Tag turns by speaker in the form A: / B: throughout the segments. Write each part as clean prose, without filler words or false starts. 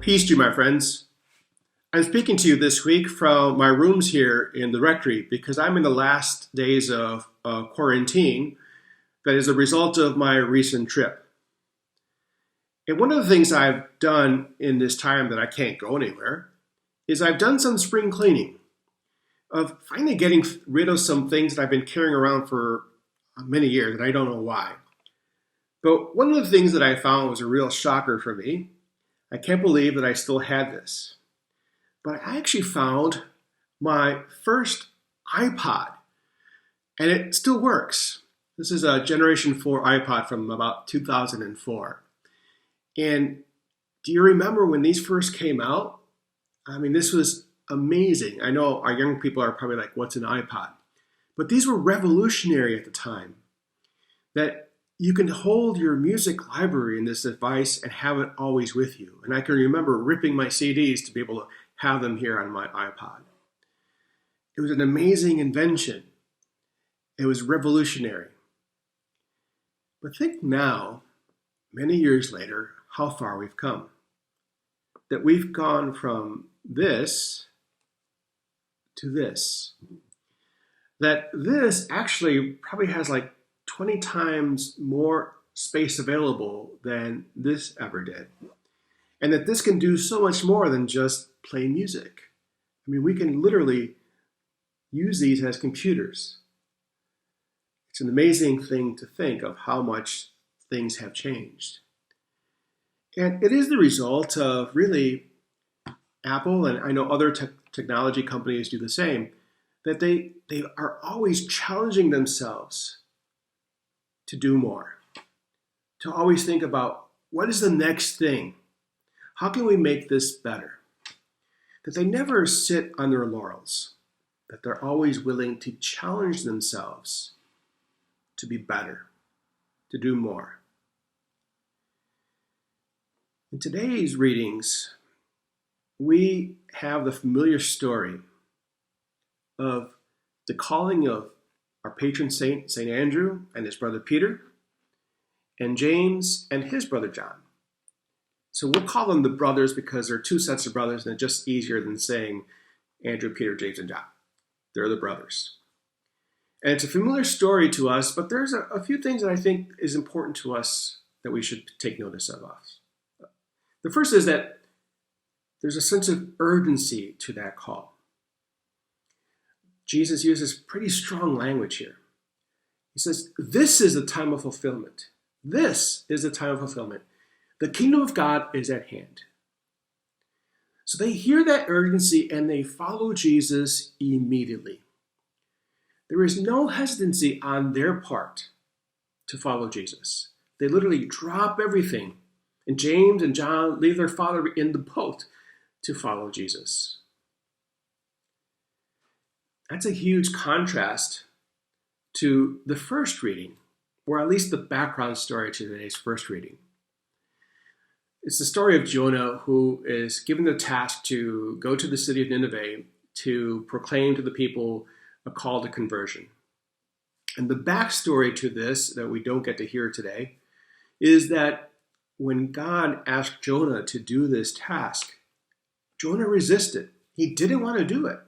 A: Peace to you, my friends. I'm speaking to you this week from my rooms here in the rectory because I'm in the last days of quarantine that is a result of my recent trip. And one of the things I've done in this time that I can't go anywhere is I've done some spring cleaning of finally getting rid of some things that I've been carrying around for many years and I don't know why. But one of the things that I found was a real shocker for me. I can't believe that I still had this. But I actually found my first iPod, and it still works. This is a Generation 4 iPod from about 2004. And do you remember when these first came out? I mean, this was amazing. I know our young people are probably like, what's an iPod? But these were revolutionary at the time. That you can hold your music library in this device and have it always with you. And I can remember ripping my CDs to be able to have them here on my iPod. It was an amazing invention. It was revolutionary. But think now, many years later, how far we've come. That we've gone from this to this. That this actually probably has like 20 times more space available than this ever did. And that this can do so much more than just play music. I mean, we can literally use these as computers. It's an amazing thing to think of how much things have changed. And it is the result of really Apple, and I know other technology companies do the same, that they are always challenging themselves to do more, to always think about what is the next thing? How can we make this better? That they never sit on their laurels, that they're always willing to challenge themselves to be better, to do more. In today's readings, we have the familiar story of the calling of our patron saint, St. Andrew, and his brother Peter, and James and his brother John. So we'll call them the brothers because they're two sets of brothers, and it's just easier than saying Andrew, Peter, James, and John. They're the brothers. And it's a familiar story to us, but there's a few things that I think is important to us that we should take notice of us. The first is that there's a sense of urgency to that call. Jesus uses pretty strong language here. He says, this is the time of fulfillment. This is the time of fulfillment. The kingdom of God is at hand. So they hear that urgency and they follow Jesus immediately. There is no hesitancy on their part to follow Jesus. They literally drop everything. And James and John leave their father in the boat to follow Jesus. That's a huge contrast to the first reading, or at least the background story to today's first reading. It's the story of Jonah, who is given the task to go to the city of Nineveh to proclaim to the people a call to conversion. And the backstory to this that we don't get to hear today is that when God asked Jonah to do this task, Jonah resisted. He didn't want to do it.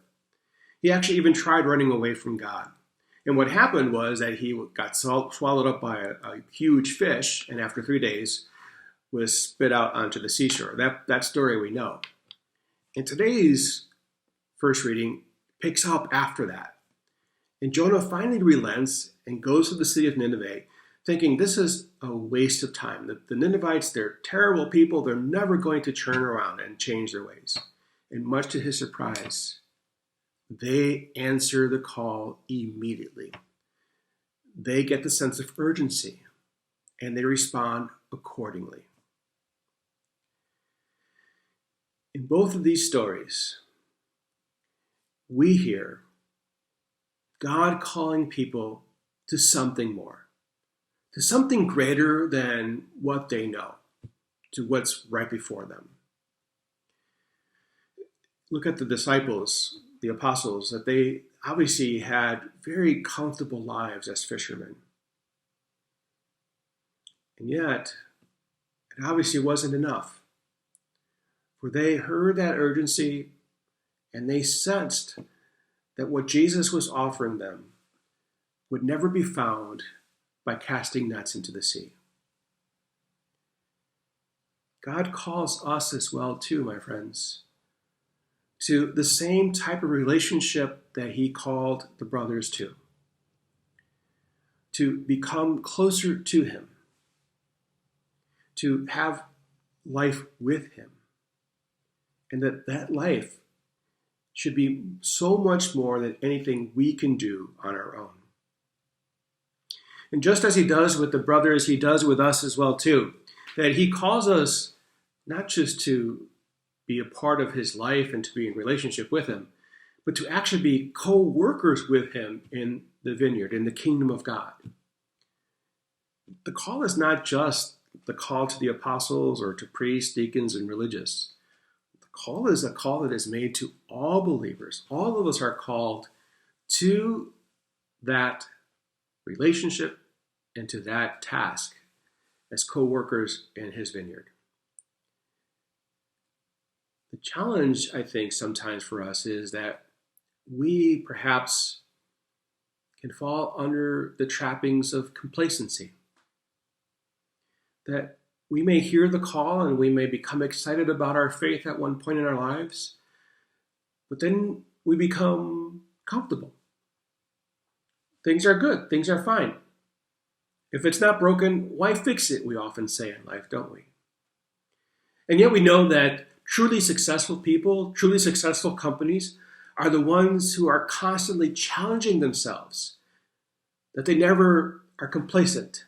A: He actually even tried running away from God. And what happened was that he got swallowed up by a huge fish, and after 3 days was spit out onto the seashore. That story we know. And today's first reading picks up after that. And Jonah finally relents and goes to the city of Nineveh, thinking this is a waste of time. The Ninevites, they're terrible people. They're never going to turn around and change their ways. And much to his surprise, they answer the call immediately. They get the sense of urgency, and they respond accordingly. In both of these stories, we hear God calling people to something more, to something greater than what they know, to what's right before them. Look at the disciples, the apostles, that they obviously had very comfortable lives as fishermen. And yet, it obviously wasn't enough. For they heard that urgency and they sensed that what Jesus was offering them would never be found by casting nets into the sea. God calls us as well too, my friends, to the same type of relationship that he called the brothers to become closer to him, to have life with him, and that life should be so much more than anything we can do on our own. And just as he does with the brothers, he does with us as well too, that he calls us not just to be a part of his life and to be in relationship with him, but to actually be co-workers with him in the vineyard, in the kingdom of God. The call is not just the call to the apostles or to priests, deacons, and religious. The call is a call that is made to all believers. All of us are called to that relationship and to that task as co-workers in his vineyard. The challenge, I think, sometimes for us is that we perhaps can fall under the trappings of complacency. That we may hear the call and we may become excited about our faith at one point in our lives, but then we become comfortable. Things are good. Things are fine. If it's not broken, why fix it, we often say in life, don't we? And yet we know that truly successful people, truly successful companies are the ones who are constantly challenging themselves, that they never are complacent,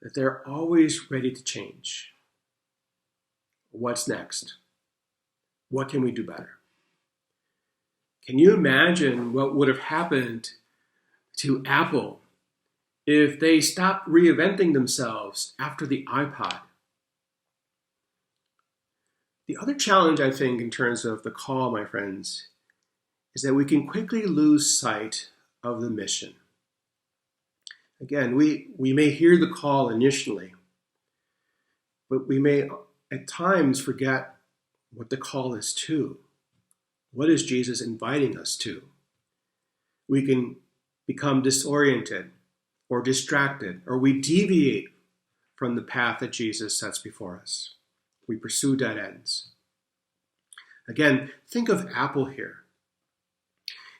A: that they're always ready to change. What's next? What can we do better? Can you imagine what would have happened to Apple if they stopped reinventing themselves after the iPod? The other challenge, I think, in terms of the call, my friends, is that we can quickly lose sight of the mission. Again, we may hear the call initially, but we may at times forget what the call is to. What is Jesus inviting us to? We can become disoriented or distracted, or we deviate from the path that Jesus sets before us. We pursue dead ends. Again, think of Apple here.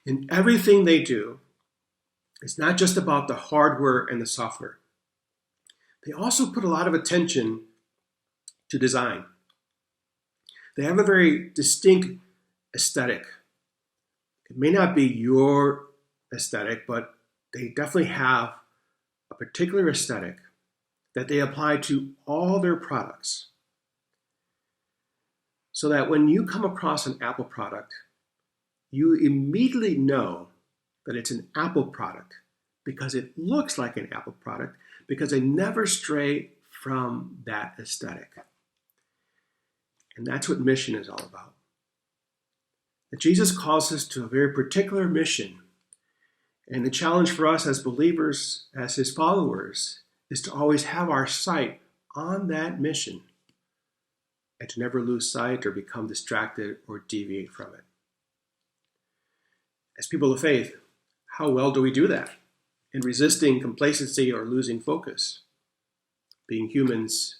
A: In everything they do, it's not just about the hardware and the software. They also put a lot of attention to design. They have a very distinct aesthetic. It may not be your aesthetic, but they definitely have a particular aesthetic that they apply to all their products. So that when you come across an Apple product, you immediately know that it's an Apple product because it looks like an Apple product, because they never stray from that aesthetic. And that's what mission is all about. That Jesus calls us to a very particular mission. And the challenge for us as believers, as his followers, is to always have our sight on that mission and to never lose sight or become distracted or deviate from it. As people of faith, how well do we do that in resisting complacency or losing focus? Being humans,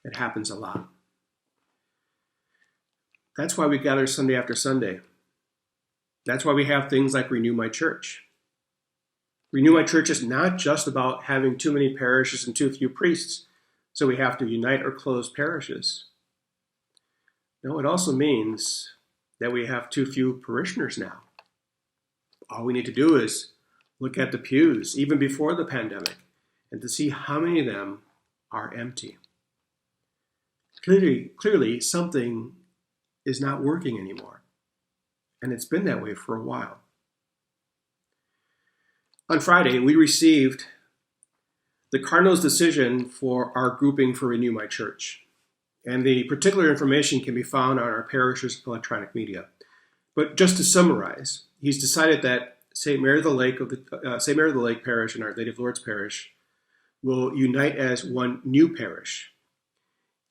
A: it happens a lot. That's why we gather Sunday after Sunday. That's why we have things like Renew My Church. Renew My Church is not just about having too many parishes and too few priests, so we have to unite or close parishes. No, it also means that we have too few parishioners now. All we need to do is look at the pews, even before the pandemic, and to see how many of them are empty. Clearly, something is not working anymore. And it's been that way for a while. On Friday, we received the Cardinal's decision for our grouping for Renew My Church. And the particular information can be found on our parish's electronic media. But just to summarize, he's decided that St. Mary of the Lake Parish and Our Lady of Lourdes Parish will unite as one new parish.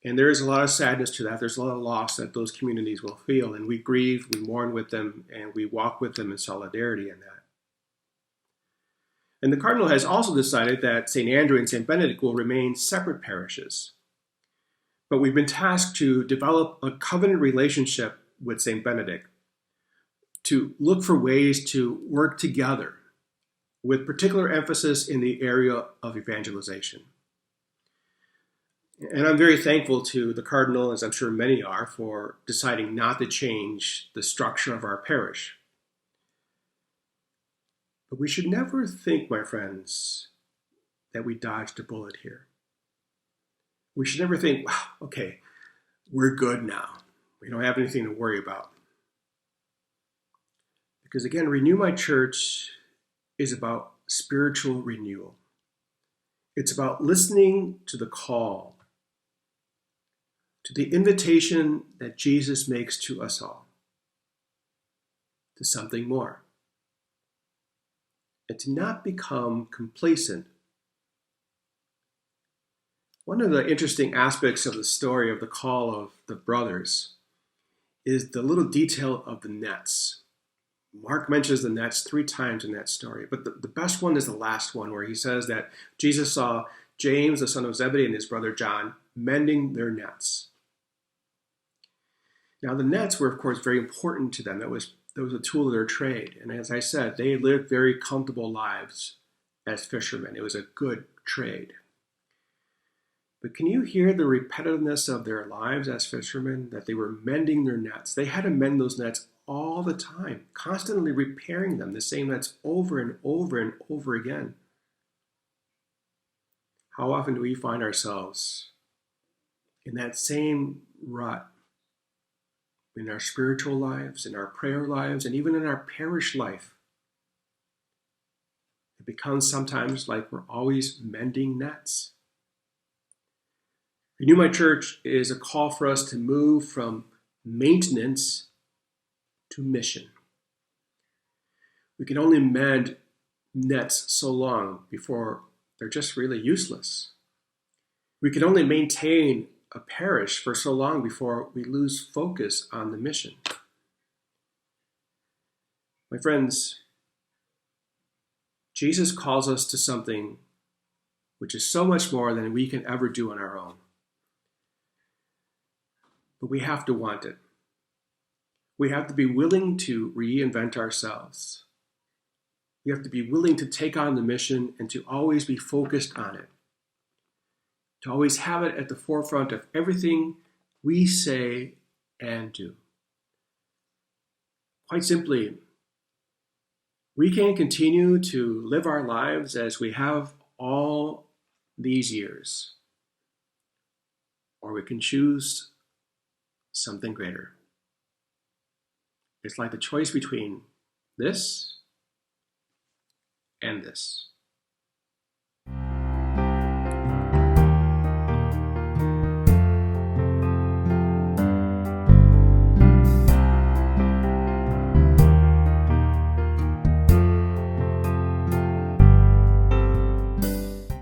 A: And there is a lot of sadness to that. There's a lot of loss that those communities will feel, and we grieve, we mourn with them, and we walk with them in solidarity in that. And the Cardinal has also decided that St. Andrew and St. Benedict will remain separate parishes. But we've been tasked to develop a covenant relationship with St. Benedict, to look for ways to work together with particular emphasis in the area of evangelization. And I'm very thankful to the Cardinal, as I'm sure many are, for deciding not to change the structure of our parish. But we should never think, my friends, that we dodged a bullet here. We should never think, wow, okay, we're good now. We don't have anything to worry about. Because again, Renew My Church is about spiritual renewal. It's about listening to the call, to the invitation that Jesus makes to us all, to something more. And to not become complacent. One of the interesting aspects of the story of the call of the brothers is the little detail of the nets. Mark mentions the nets 3 times in that story, but the best one is the last one, where he says that Jesus saw James, the son of Zebedee, and his brother John mending their nets. Now, the nets were, of course, very important to them. That was a tool of their trade. And as I said, they lived very comfortable lives as fishermen. It was a good trade. But can you hear the repetitiveness of their lives as fishermen, that they were mending their nets? They had to mend those nets all the time, constantly repairing them, the same nets over and over and over again. How often do we find ourselves in that same rut in our spiritual lives, in our prayer lives, and even in our parish life? It becomes sometimes like we're always mending nets. Renew My Church is a call for us to move from maintenance to mission. We can only mend nets so long before they're just really useless. We can only maintain a parish for so long before we lose focus on the mission. My friends, Jesus calls us to something which is so much more than we can ever do on our own. But we have to want it. We have to be willing to reinvent ourselves. We have to be willing to take on the mission and to always be focused on it. To always have it at the forefront of everything we say and do. Quite simply, we can continue to live our lives as we have all these years, or we can choose something greater. It's like the choice between this and this.